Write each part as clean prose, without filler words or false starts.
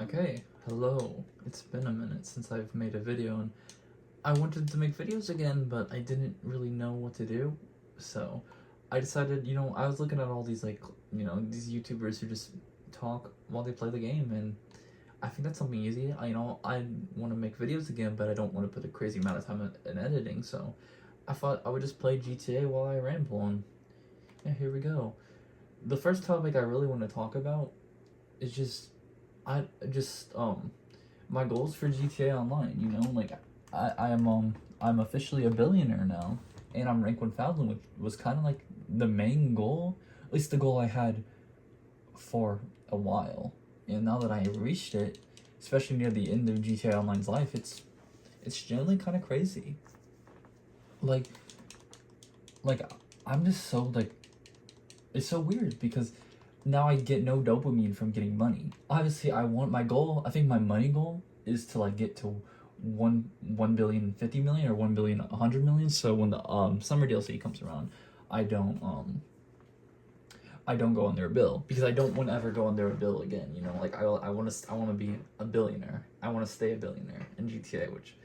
Okay, hello. It's been a minute since I've made a video, and I wanted to make videos again, but I didn't really know what to do. So I decided, I was looking at all these, these YouTubers who just talk while they play the game, and I think that's something easy. I want to make videos again, but I don't want to put a crazy amount of time in editing, so I thought I would just play GTA while I ramble, and yeah, here we go. The first topic I really want to talk about is I just my goals for GTA Online. I'm officially a billionaire now, and I'm rank 1,000, which was kind of like the main goal, at least the goal I had for a while. And now that I reached it, especially near the end of GTA Online's life, it's generally kind of crazy. Like like I'm just so like it's so weird because now I get no dopamine from getting money. Obviously, I want my goal. I think my money goal is to like get to 1,050,000,000 or 1,100,000,000. So when the summer DLC comes around, I don't um I don't go on their bill because I don't want to ever go on their bill again. I want to be a billionaire. I want to stay a billionaire in GTA, which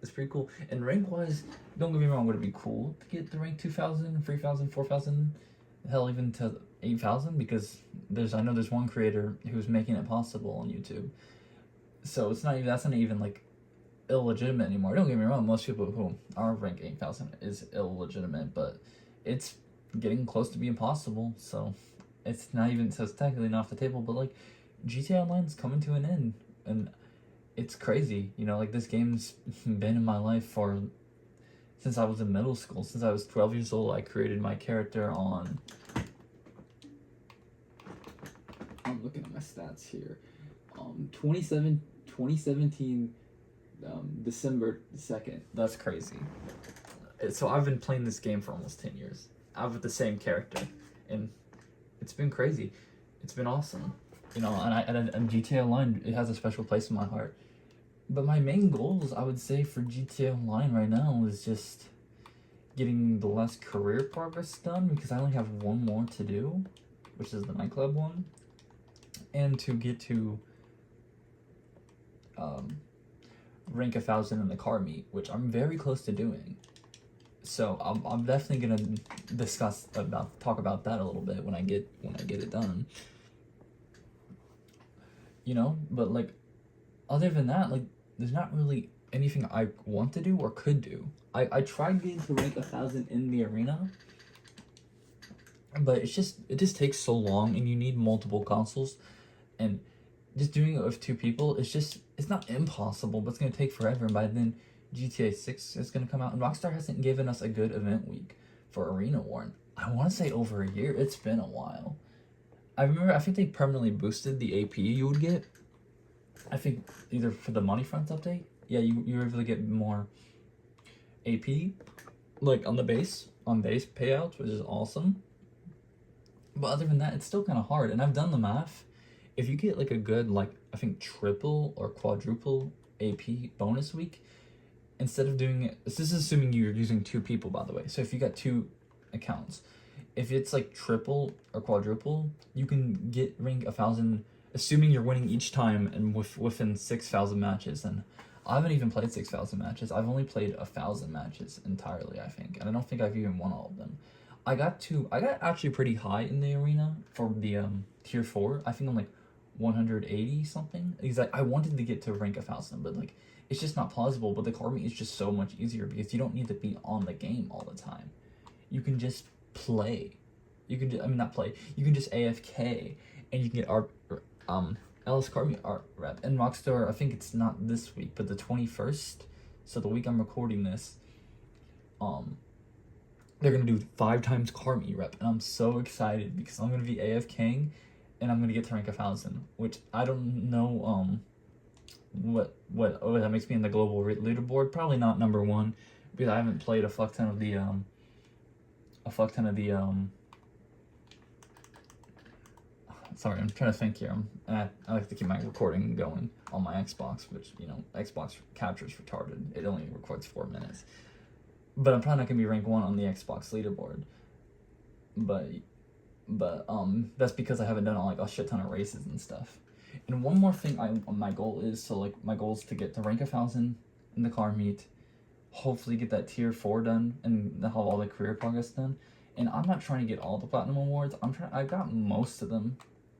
is pretty cool. And rank wise, don't get me wrong, would it be cool to get to rank 2,000, 3,000, 4,000, hell even to 8,000? Because I know there's one creator who's making it possible on YouTube. So that's not even like illegitimate anymore. Don't get me wrong, most people who are rank 8,000 is illegitimate, but it's getting close to being possible. So it's not even, so it's technically not off the table, but like GTA Online's coming to an end, and it's crazy. Like this game's been in my life for since I was in middle school. Since I was 12 years old, I created my character on. I'm looking at my stats here. 2017, December 2nd. That's crazy. So I've been playing this game for almost 10 years. I've with the same character, and it's been crazy. It's been awesome. And GTA Online, it has a special place in my heart. But my main goals, I would say, for GTA Online right now is just getting the last career progress done, because I only have one more to do, which is the nightclub one, and to get to rank 1,000 in the car meet, which I'm very close to doing. So I'm definitely gonna talk about that a little bit when I get it done. But like, other than that, like, there's not really anything I want to do or could do. I tried getting to rank 1,000 in the arena, but it just takes so long, and you need multiple consoles, and just doing it with two people, it's not impossible, but it's gonna take forever. And by then, GTA 6 is gonna come out, and Rockstar hasn't given us a good event week for Arena War. I want to say over a year. It's been a while. I think they permanently boosted the AP you would get. I think either for the money front update, yeah, you were able to get more AP, like on base payouts, which is awesome. But other than that, it's still kind of hard, and I've done the math. If you get like a good, like, I think triple or quadruple AP bonus week, instead of doing it, this is assuming you're using two people, by the way. So if you got two accounts, if it's like triple or quadruple, you can get rank 1,000, assuming you're winning each time and within 6,000 matches. And I haven't even played 6,000 matches. I've only played 1,000 matches entirely, I think, and I don't think I've even won all of them. I got actually pretty high in the arena for the tier 4. I think I'm like 180 something. I wanted to get to rank 1,000, but like, it's just not plausible. But the car meet is just so much easier because you don't need to be on the game all the time. You can just play. You can not play. You can just AFK, and you can get our Ellis car meet art rep. And Rockstar, I think it's not this week, but the 21st. So the week I'm recording this, they're gonna do 5 times car meet rep, and I'm so excited because I'm gonna be AFKing, and I'm gonna get to rank 1,000, which I don't know what that makes me in the global leaderboard. Probably not number 1, because I haven't played a fuck ton of the sorry, I'm trying to think here. I like to keep my recording going on my Xbox, which Xbox captures retarded. It only records 4 minutes. But I'm probably not gonna be rank 1 on the Xbox leaderboard. But that's because I haven't done like a shit ton of races and stuff. And one more thing, my goal is my goal is to get to rank 1,000 in the car meet, hopefully get that tier 4 done and have all the career progress done. And I'm not trying to get all the platinum awards. I got most of them.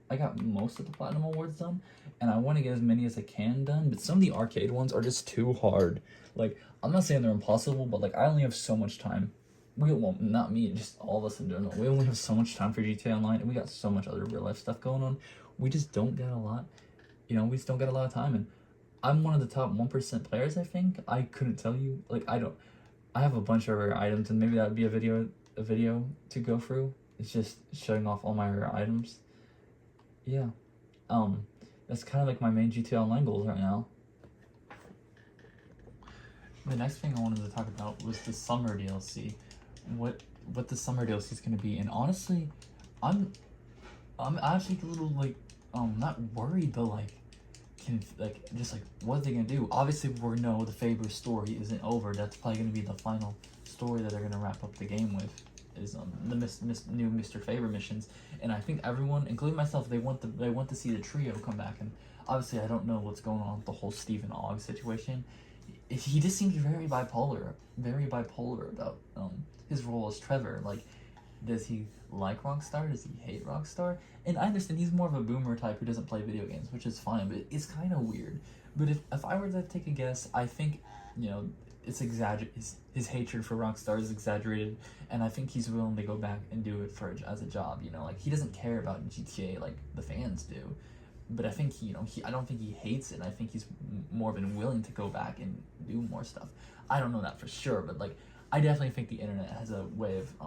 I got most of the platinum awards done, and I want to get as many as I can done. But some of the arcade ones are just too hard. Like, I'm not saying they're impossible, but like I only have so much time. Well, not me, just all of us in general. We only have so much time for GTA Online, and we got so much other real life stuff going on. We just don't get a lot. We just don't get a lot of time. And I'm one of the top 1% players. I think I couldn't tell you. Like, I have a bunch of rare items, and maybe that would be a video to go through. It's just showing off all my rare items. Yeah, that's kind of like my main GTA Online goals right now. The next thing I wanted to talk about was the summer DLC. What the summer DLC is gonna be, and honestly, I'm actually a little not worried, but what are they gonna do? Obviously, we know the Faber story isn't over. That's probably gonna be the final story that they're gonna wrap up the game with. Is the new Mr. Faber missions, and I think everyone, including myself, they want to see the trio come back. And obviously, I don't know what's going on with the whole Stephen Ogg situation. He just seems very bipolar about his role as Trevor. Like, does he like Rockstar? Does he hate Rockstar? And I understand he's more of a boomer type who doesn't play video games, which is fine, but it's kind of weird. But if I were to take a guess, I think it's his hatred for Rockstar is exaggerated, and I think he's willing to go back and do it as a job. Like, he doesn't care about GTA like the fans do, but I think I don't think he hates it. I think he's more than willing to go back and do more stuff. I don't know that for sure, but like, I definitely think the internet has a way of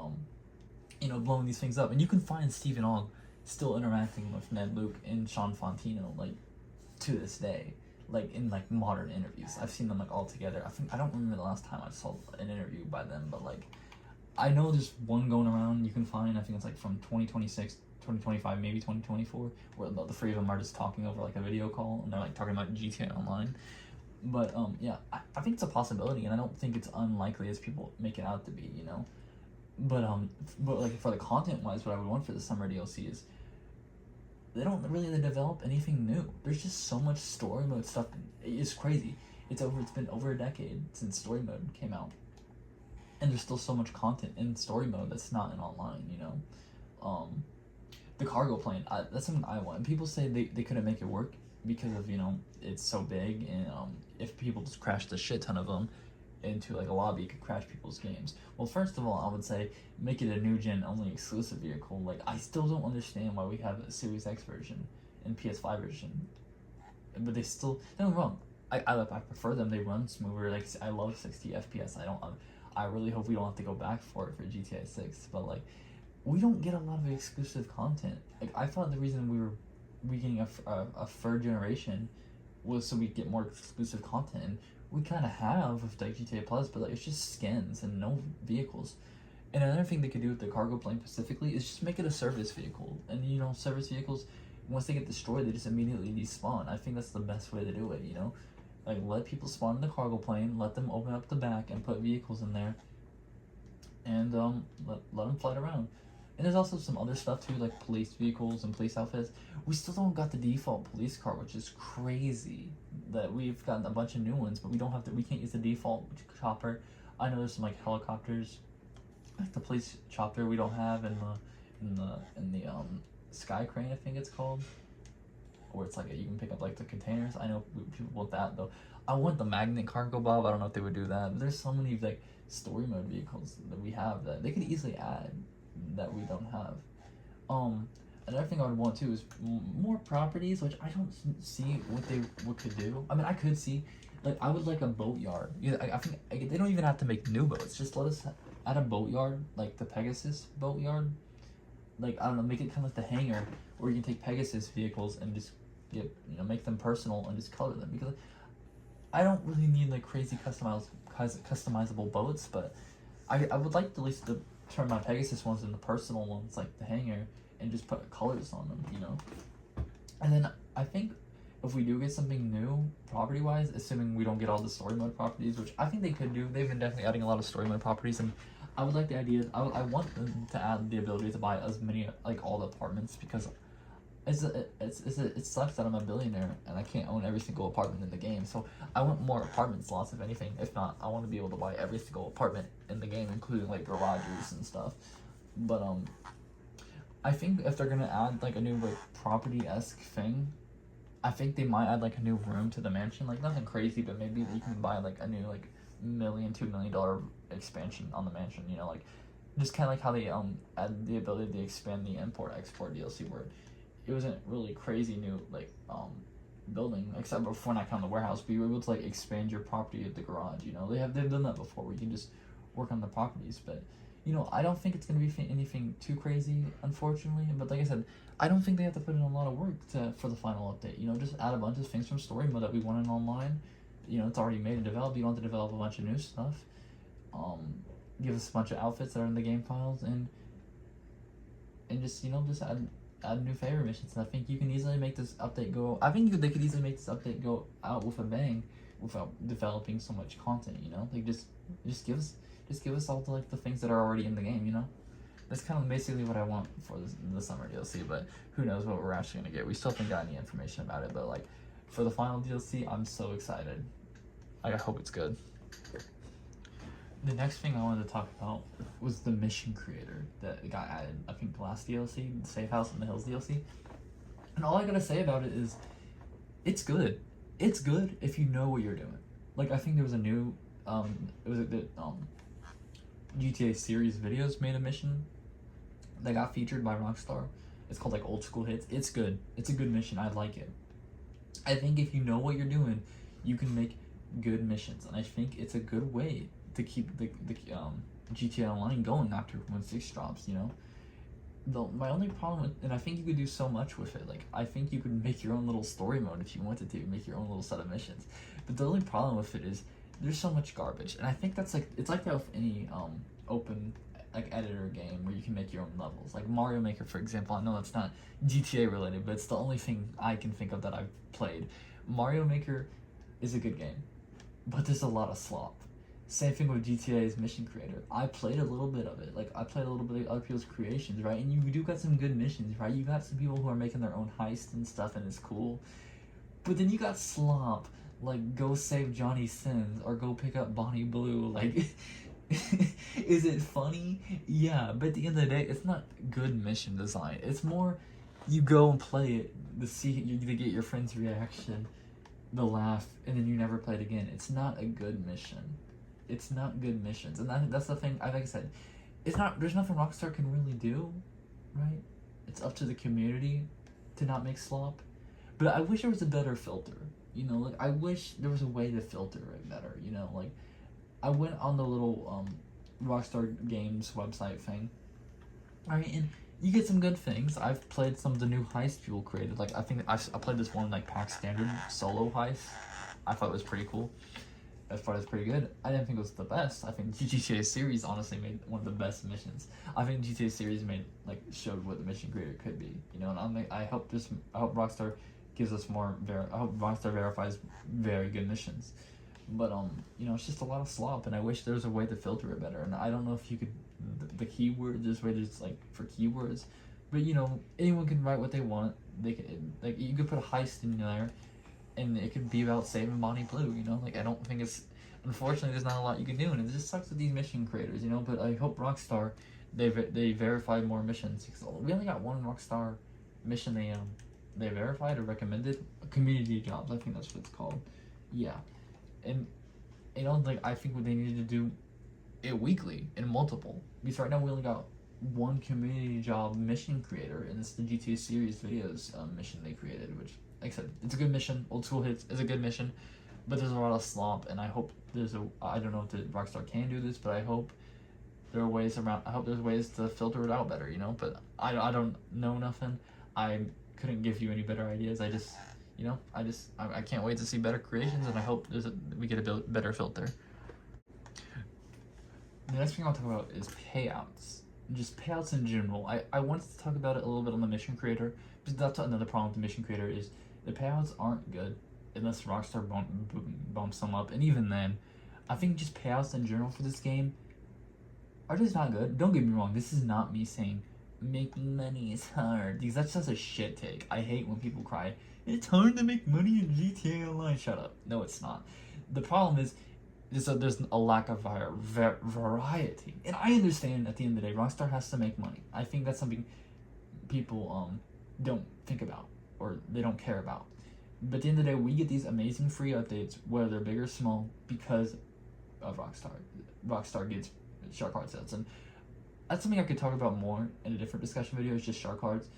blowing these things up, and you can find Stephen Ogg still interacting with Ned Luke and Sean Fontino like to this day. Like, in like modern interviews, I've seen them like all together. I don't remember the last time I saw an interview by them, but like, I know there's one going around you can find. I think it's like from 2026, 2025, maybe 2024, where the three of them are just talking over like a video call, and they're like talking about GTA Online. But yeah, I think it's a possibility, and I don't think it's unlikely as people make it out to be. But like, for the content wise, what I would want for the summer DLC is, they don't really develop anything new. There's just so much story mode stuff. It's crazy. It's been over a decade since story mode came out, and there's still so much content in story mode that's not in online. The cargo plane. That's something I want. And people say they couldn't make it work because of it's so big, and if people just crashed a shit ton of them into like a lobby, it could crash people's games. Well, first of all, I would say make it a new gen only exclusive vehicle. Like, I still don't understand why we have a Series X version and PS5 version, but they still, don't get me wrong, I prefer them. They run smoother. Like, I love 60 FPS. I really hope we don't have to go back for it for GTA 6, but like, we don't get a lot of exclusive content. Like, I thought the reason we getting a third generation was so we get more exclusive content, and we kind of have with like GTA Plus, but like, it's just skins and no vehicles. And another thing they could do with the cargo plane specifically is just make it a service vehicle. And service vehicles, once they get destroyed, they just immediately despawn. I think that's the best way to do it. Like, let people spawn in the cargo plane, let them open up the back and put vehicles in there, and let them fly around. And there's also some other stuff too, like police vehicles and police outfits. We still don't got the default police car, which is crazy. That we've gotten a bunch of new ones, but we can't use the default chopper. I know there's some like helicopters, like the police chopper we don't have in the Sky Crane, I think it's called, where it's like you can pick up like the containers. I know people want that though. I want the magnet cargo bob. I don't know if they would do that, but there's so many like story mode vehicles that we have that they could easily add that we don't have. Another thing I would want too is more properties, which I don't see what could do. I mean, I could see, like, I would like a boatyard. I think they don't even have to make new boats. Just let us add a boatyard, like the Pegasus boatyard. Like, I don't know, make it kind of like the hangar where you can take Pegasus vehicles and just make them personal and just color them. Because I don't really need like crazy customizable boats, but I would like to at least turn my Pegasus ones into personal ones, like the hangar, and just put colors on them, And then I think if we do get something new, property-wise, assuming we don't get all the story mode properties, which I think they could do, they've been definitely adding a lot of story mode properties, and I would like the idea, I want them to add the ability to buy as many, like all the apartments, because It sucks that I'm a billionaire and I can't own every single apartment in the game. So I want more apartment slots, if anything. If not, I want to be able to buy every single apartment in the game, including like garages and stuff. But I think if they're gonna add like a new like property-esque thing, I think they might add like a new room to the mansion. Like nothing crazy, but maybe you can buy like a new like $1-2 million expansion on the mansion. You know, like just kind of like how they add the ability to expand the import export DLC, where it wasn't really crazy new like building, except before not counting the warehouse, but you were able to like expand your property at the garage. You know, they've done that before where you can just work on the properties. But you know, I don't think it's gonna be anything too crazy, unfortunately. But like I said, I don't think they have to put in a lot of work for the final update. You know, just add a bunch of things from story mode that we wanted online. You know, it's already made and developed. You don't have to develop a bunch of new stuff. Give us a bunch of outfits that are in the game files, and just, you know, just add new favor missions. And I think you can easily make this update go. I think they could easily make this update go out with a bang without developing so much content. You know, like just give us all the things that are already in the game. You know, that's kind of basically what I want for the summer DLC. But who knows what we're actually gonna get? We still haven't got any information about it. But like for the final DLC, I'm so excited. I hope it's good. The next thing I wanted to talk about was the mission creator that got added, I think, the last DLC, the Safe House in the Hills DLC. And all I gotta say about it is, it's good. It's good if you know what you're doing. Like, I think there was a new, it was the GTA series videos made a mission that got featured by Rockstar. It's called, like, Old School Hits. It's good. It's a good mission. I like it. I think if you know what you're doing, you can make good missions. And I think it's a good way to keep the GTA Online going after when 6 drops, you know. My only problem with, and I think you could do so much with it, like I think you could make your own little story mode if you wanted to, make your own little set of missions. But the only problem with it is there's so much garbage, and I think that's like, it's like that with any open like editor game where you can make your own levels. Like Mario Maker, for example. I know that's not GTA related, but it's the only thing I can think of that I've played. Mario Maker is a good game, but there's a lot of slop. Same thing with GTA's Mission Creator. I played a little bit of it. Like, I played a little bit of other people's creations, right? And you do got some good missions, right? You got some people who are making their own heists and stuff, and it's cool. But then you got slop, like, go save Johnny Sins, or go pick up Bonnie Blue. Like, is it funny? Yeah, but at the end of the day, it's not good mission design. It's more, you go and play it to get your friend's reaction, the laugh, and then you never play it again. It's not a good mission. It's not good missions, and that's the thing. Like I said, it's not. There's nothing Rockstar can really do, right? It's up to the community to not make slop. But I wish there was a better filter. You know, like I wish there was a way to filter it better. You know, like I went on the little Rockstar Games website thing, right? And you get some good things. I've played some of the new heists people created. Like I think I played this one like pack standard solo heist. I thought it was pretty cool. I thought it was pretty good. I didn't think it was the best. I think GTA series honestly made one of the best missions. I think GTA series showed what the mission creator could be. You know, and I hope Rockstar gives us more. I hope Rockstar verifies very good missions. But you know, it's just a lot of slop, and I wish there was a way to filter it better. And I don't know if you could the keywords, this way just like for keywords. But you know, anyone can write what they want. They can, like, you could put a heist in there, and it could be about saving Bonnie Blue, you know? Like, I don't think it's... Unfortunately, there's not a lot you can do, and it just sucks with these mission creators, you know? But I hope Rockstar, they verified more missions. Because we only got one Rockstar mission they verified or recommended. Community jobs, I think that's what it's called. Yeah. And, you know, like, I think what they needed to do it weekly in multiple. Because right now we only got one community job mission creator, and it's the GTA series videos mission they created, which... Like I said, it's a good mission. Old School Hits is a good mission, but there's a lot of slop, and I hope I don't know if Rockstar can do this, but I hope there are ways around. I hope there's ways to filter it out better, you know. But I don't know nothing. I couldn't give you any better ideas. I just, you know, I can't wait to see better creations, and I hope we get a better filter. The next thing I'll talk about is payouts. Just payouts in general. I wanted to talk about it a little bit on the mission creator, because that's another problem with the mission creator is the payouts aren't good unless Rockstar bumps them up, and even then, I think just payouts in general for this game are just not good. Don't get me wrong, this is not me saying making money is hard, because that's just a shit take. I hate when people cry, it's hard to make money in GTA Online. Shut up. No, it's not. The problem is that there's a lack of variety. And I understand at the end of the day, Rockstar has to make money. I think that's something people don't think about or they don't care about. But at the end of the day, we get these amazing free updates, whether they're big or small, because of Rockstar. Rockstar gets shark card sets, and that's something I could talk about more in a different discussion video. Is just shark cards.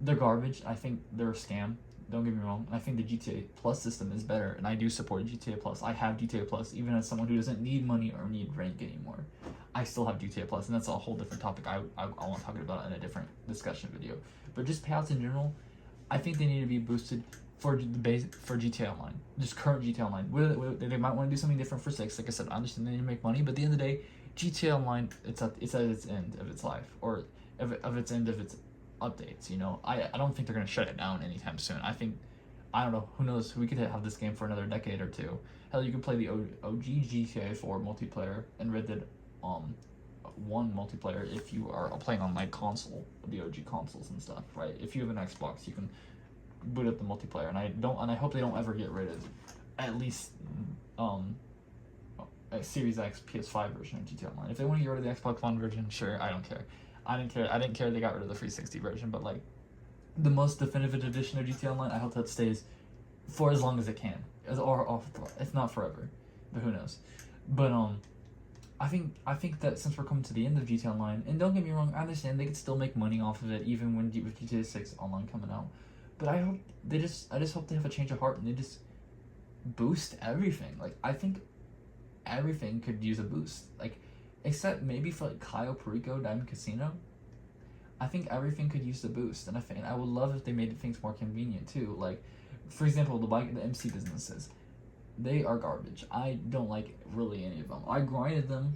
They're garbage. I think they're a scam. Don't get me wrong. I think the GTA Plus system is better, and I do support GTA Plus. I have GTA Plus, even as someone who doesn't need money or need rank anymore. I still have GTA Plus, and that's a whole different topic I want to talk about in a different discussion video. But just payouts in general, I think they need to be boosted for the base for GTA Online, just current GTA Online. They might want to do something different for 6. Like I said, I understand they need to make money, but at the end of the day, GTA Online, it's at its end of its life, or of its end of its updates. You know, I don't think they're gonna shut it down anytime soon. I don't know, who knows, we could have this game for another decade or two. Hell, you could play the OG GTA 4 multiplayer and Red Dead 1 multiplayer if you are playing on my console, the OG consoles and stuff, right? If you have an Xbox, you can boot up the multiplayer, and I hope they don't ever get rid of at least a Series X PS5 version of GTA Online. If they want to get rid of the Xbox One version, sure, I don't care. I didn't care they got rid of the 360 version, but like the most definitive edition of GTA Online, I hope that stays for as long as it can, or if not forever, but who knows. But I think that since we're coming to the end of GTA Online, and don't get me wrong, I understand they could still make money off of it even when with GTA 6 Online coming out. But I just hope they have a change of heart and they just boost everything. Like, I think everything could use a boost. Like, except maybe for like Cayo Perico Diamond Casino. I think everything could use the boost, and I would love if they made things more convenient too. Like, for example, the MC businesses, they are garbage. I don't like really any of them. I grinded them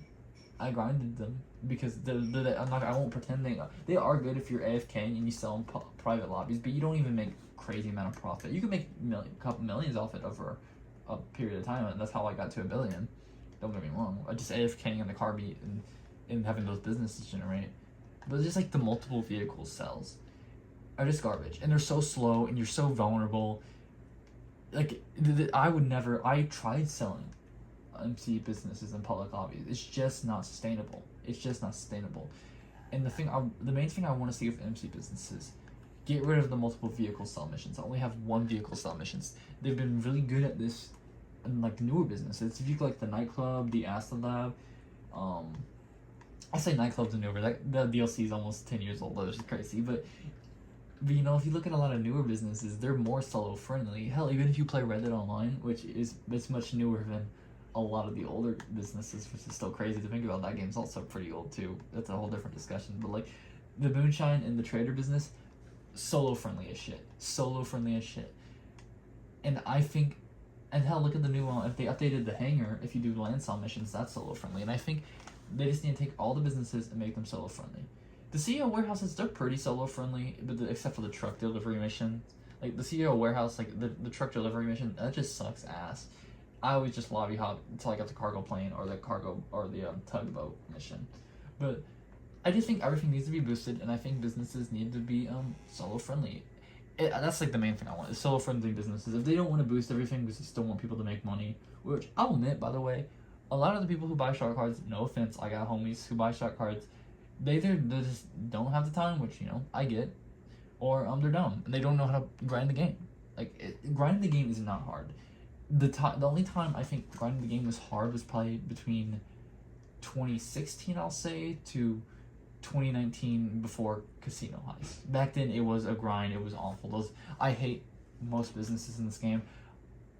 because I won't pretend they are good if you're AFK and you sell in private lobbies, but you don't even make crazy amount of profit. You can make a couple millions off it over a period of time, and that's how I got to $1 billion. Don't get me wrong. I just AFKing in the car beat and having those businesses generate. But just like the multiple vehicle sales are just garbage, and they're so slow, and you're so vulnerable. Like, I tried selling MC businesses in public lobbies. It's just not sustainable. And the main thing I want to see with MC businesses, get rid of the multiple vehicle sell missions. I only have one vehicle sell missions. They've been really good at this in like newer businesses. If you like the nightclub, the Asta Lab, I say nightclubs are newer. The DLC is almost 10 years old, which is crazy. But you know, if you look at a lot of newer businesses, they're more solo friendly. Hell, even if you play Red Dead Online, it's much newer than a lot of the older businesses, which is still crazy to think about. That game's also pretty old too. That's a whole different discussion. But like the Moonshine and the Trader business, solo friendly as shit. And I think, and hell, look at the new one. If they updated the hangar, if you do land sell missions, that's solo friendly. And I think they just need to take all the businesses and make them solo friendly. The CEO warehouses, they're pretty solo friendly, but except for the truck delivery mission. Like the CEO warehouse, like the truck delivery mission, that just sucks ass. I always just lobby hop until I got the cargo plane or the tugboat mission. But I just think everything needs to be boosted, and I think businesses need to be solo friendly. That's like the main thing I want is solo friendly businesses. If they don't want to boost everything because they still want people to make money, which I'll admit, by the way, a lot of the people who buy shark cards, no offense, I got homies who buy shark cards, they just don't have the time, which, you know, I get, or they're dumb and they don't know how to grind the game. Like, grinding the game is not hard. The only time I think grinding the game was hard was probably between 2016, I'll say, to 2019 before Casino Heist. Back then, it was a grind. It was awful. I hate most businesses in this game.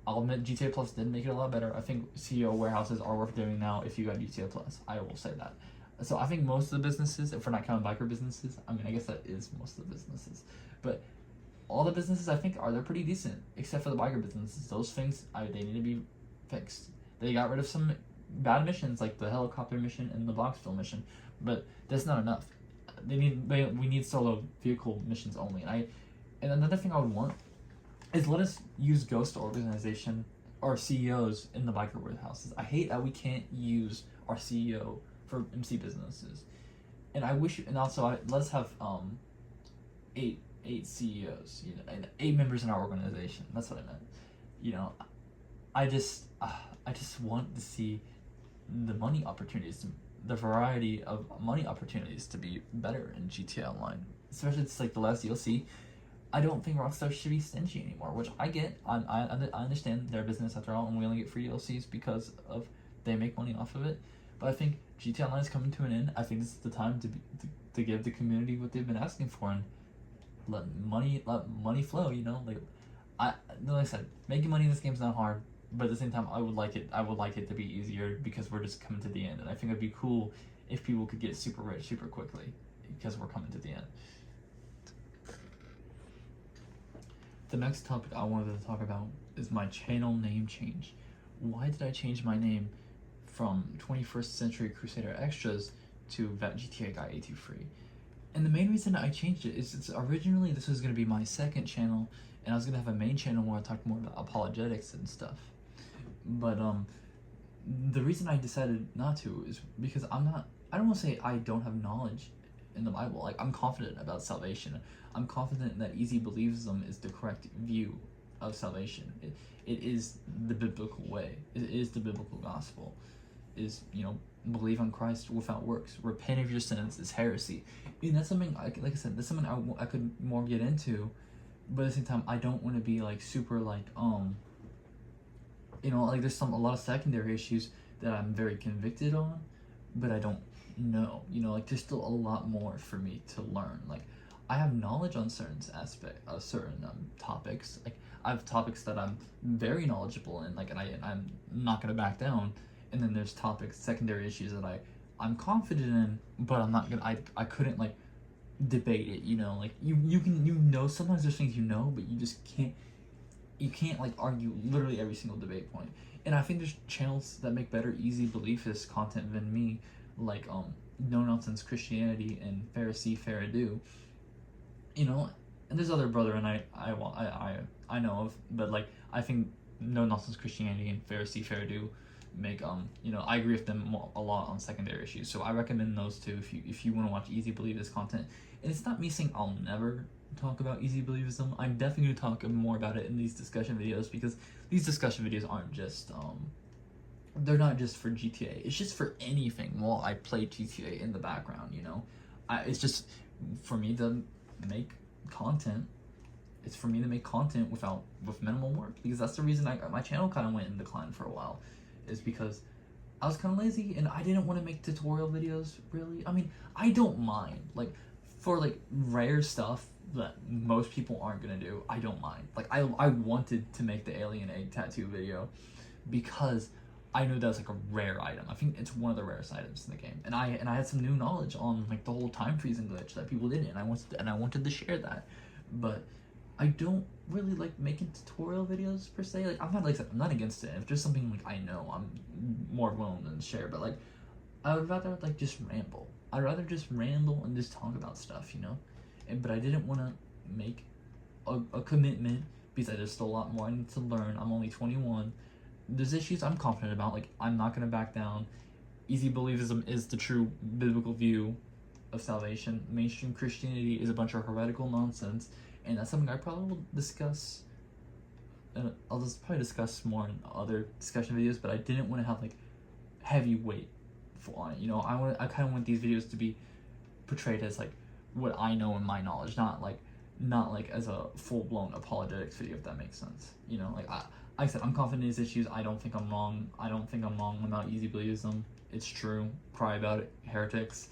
I'll admit GTA Plus did make it a lot better. I think CEO warehouses are worth doing now if you got GTA Plus. I will say that. So I think most of the businesses, if we're not counting biker businesses, I mean, I guess that is most of the businesses, but all the businesses I think they're pretty decent, except for the biker businesses. Those things, they need to be fixed. They got rid of some bad missions, like the helicopter mission and the Boxville mission, but that's not enough. We need solo vehicle missions only. And another thing I would want is let us use Ghost Organization or CEOs in the biker warehouses. I hate that we can't use our CEO for MC businesses. and I wish, and also let's have eight CEOs, you know, and 8 members in our organization. That's what I meant. You know, I just want to see the money opportunities, the variety of money opportunities to be better in GTA Online. Especially it's like the last DLC. I don't think Rockstar should be stingy anymore, which I get. I understand their business after all, and we only get free DLCs because of they make money off of it. But I think GTA Online is coming to an end. I think this is the time to give the community what they've been asking for and let money flow. You know, like like I said, making money in this game is not hard, but at the same time, I would like it to be easier because we're just coming to the end, and I think it'd be cool if people could get super rich super quickly because we're coming to the end. The next topic I wanted to talk about is my channel name change. Why did I change my name from 21st Century Crusader Extras to GTA Guy 83? And the main reason I changed it is it's originally this was going to be my second channel, and I was going to have a main channel where I talked more about apologetics and stuff. But the reason I decided not to is because I don't want to say I don't have knowledge in the Bible. Like, I'm confident about salvation. I'm confident that easy believism is the correct view of salvation. It is the biblical way. It is the biblical gospel. Is, you know, believe on Christ without works. Repent of your sins is heresy. And that's something, like I said, that's something I could more get into, but at the same time, I don't want to be like super like, you know, like there's a lot of secondary issues that I'm very convicted on, but I don't know, you know, like there's still a lot more for me to learn. Like, I have knowledge on certain topics. Like, I have topics that I'm very knowledgeable in, like, and I'm not gonna back down. And then there's topics, secondary issues that I'm confident in, but I'm not gonna, I couldn't like debate it, you know, like you can, you know, sometimes there's things you know, but you just can't like argue literally every single debate point. And I think there's channels that make better easy beliefist content than me, like No Nonsense Christianity and Pharisee Faradu, you know, and there's other brother and I know of, but like I think No Nonsense Christianity and Pharisee Faradu make you know, I agree with them a lot on secondary issues, so I recommend those two if you want to watch easy believist content. And it's not me saying I'll never talk about easy believism. I'm definitely going to talk more about it in these discussion videos, because these discussion videos aren't just they're not just for GTA. It's just for anything while I play GTA in the background, you know. It's just for me to make content. It's for me to make content with minimal work, because that's the reason my channel kind of went in decline for a while, is because I was kind of lazy and I didn't want to make tutorial videos, really. I mean, I don't mind, like, for like rare stuff that most people aren't gonna do, I don't mind. Like, I wanted to make the alien egg tattoo video because I knew that was like a rare item. I think it's one of the rarest items in the game, and I had some new knowledge on like the whole time freezing glitch that people didn't, and I wanted to share that. But I don't really like making tutorial videos per se. Like, I'm not against it. If there's something like I know, I'm more willing to share. But like, I would rather like just ramble. I'd rather just ramble and just talk about stuff, you know. But I didn't want to make a commitment because there's still a lot more I need to learn. I'm only 21. There's issues I'm confident about. Like, I'm not gonna back down. Easy believism is the true biblical view of salvation. Mainstream Christianity is a bunch of heretical nonsense. And that's something I probably will discuss. I'll just probably discuss more in other discussion videos, but I didn't want to have like heavy weight on it. You know, I kind of want these videos to be portrayed as like what I know in my knowledge, not like as a full blown apologetics video, if that makes sense. You know, like I said, I'm confident in these issues. I don't think I'm wrong. I don't think I'm wrong about easy believism. It's true. Cry about it, heretics.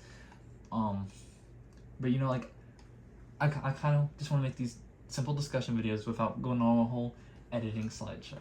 But you know, like, I kind of just want to make these simple discussion videos without going on a whole editing slideshow.